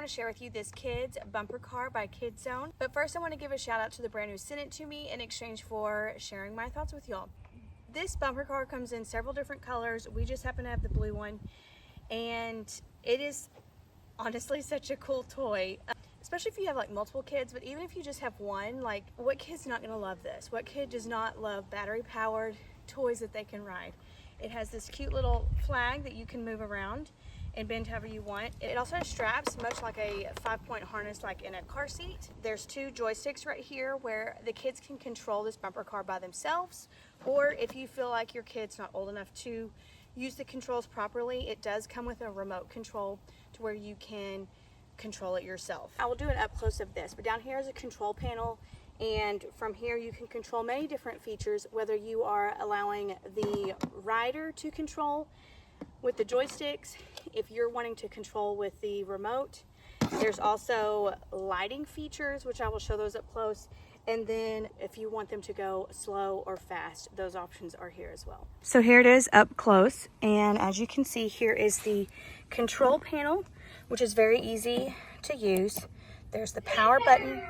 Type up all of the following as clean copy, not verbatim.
want to share with you this kids bumper car by Kidzone. But first I want to give a shout out to the brand who sent it to me in exchange for sharing my thoughts with y'all. This bumper car comes in several different colors. We just happen to have the blue one, and it is honestly such a cool toy, especially if you have like multiple kids. But even if you just have one, like, what kid's not going to love this? What kid does not love battery powered toys that they can ride? It has this cute little flag that you can move around and bend however you want. It also has straps, much like a 5-point harness like in a car seat. There's 2 joysticks right here where the kids can control this bumper car by themselves, or if you feel like your kid's not old enough to use the controls properly, it does come with a remote control to where you can control it yourself. I will do an up close of this, but down here is a control panel, and from here you can control many different features, whether you are allowing the rider to control with the joysticks, if you're wanting to control with the remote. There's also lighting features, which I will show those up close. And then if you want them to go slow or fast, those options are here as well. So here it is up close. And as you can see, here is the control panel, which is very easy to use. There's the power button.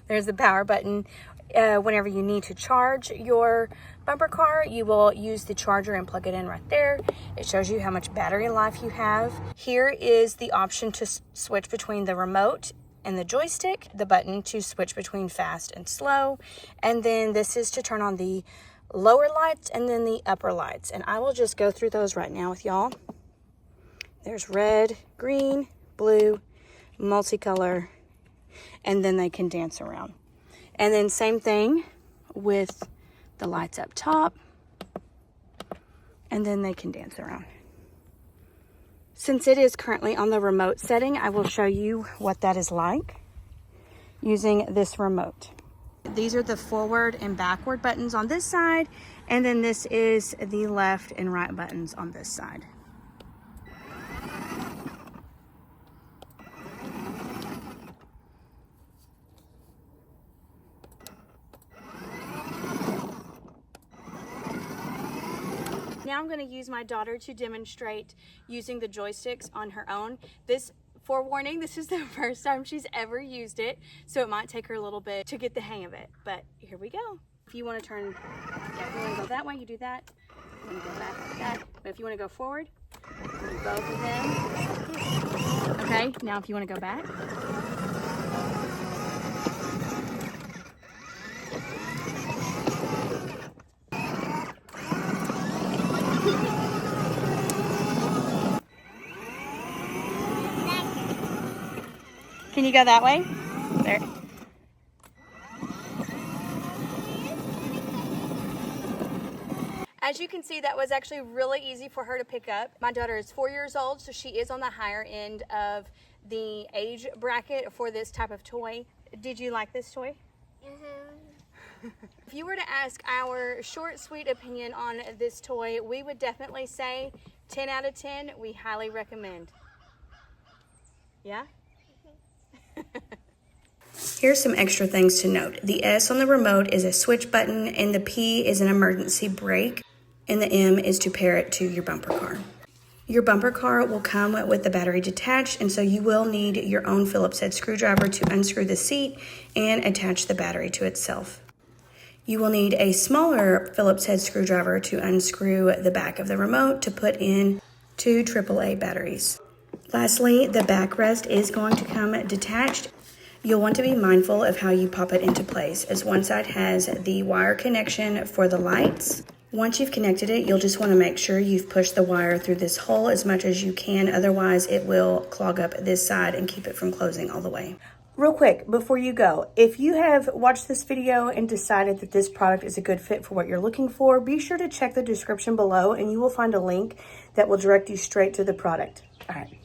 There's the power button. Whenever you need to charge your bumper car, you will use the charger and plug it in right there. It shows you how much battery life you have. Here is the option to switch between the remote and the joystick, the button to switch between fast and slow, and then this is to turn on the lower lights and then the upper lights. And I will just go through those right now with y'all. There's red, green, blue, multicolor, and then they can dance around. And then same thing with the lights up top, and then they can dance around. Since it is currently on the remote setting, I will show you what that is like using this remote. These are the forward and backward buttons on this side, and then this is the left and right buttons on this side. Now I'm going to use my daughter to demonstrate using the joysticks on her own. Forewarning, this is the first time she's ever used it, so it might take her a little bit to get the hang of it, but here we go. If you want to turn, if you want to go that way, you do that. If you want to go back like that. But if you want to go forward, you do both of them. Okay, now if you want to go back. Can you go that way? There. As you can see, that was actually really easy for her to pick up. My daughter is 4 years old, so she is on the higher end of the age bracket for this type of toy. Did you like this toy? Mm-hmm. If you were to ask our short, sweet opinion on this toy, we would definitely say 10 out of 10. We highly recommend. Yeah? Here's some extra things to note. The S on the remote is a switch button, and the P is an emergency brake, and the M is to pair it to your bumper car. Your bumper car will come with the battery detached, and so you will need your own Phillips head screwdriver to unscrew the seat and attach the battery to itself. You will need a smaller Phillips head screwdriver to unscrew the back of the remote to put in 2 AAA batteries. Lastly, the backrest is going to come detached. You'll want to be mindful of how you pop it into place, as one side has the wire connection for the lights. Once you've connected it, you'll just want to make sure you've pushed the wire through this hole as much as you can, otherwise it will clog up this side and keep it from closing all the way. Real quick, before you go, if you have watched this video and decided that this product is a good fit for what you're looking for, be sure to check the description below and you will find a link that will direct you straight to the product. All right.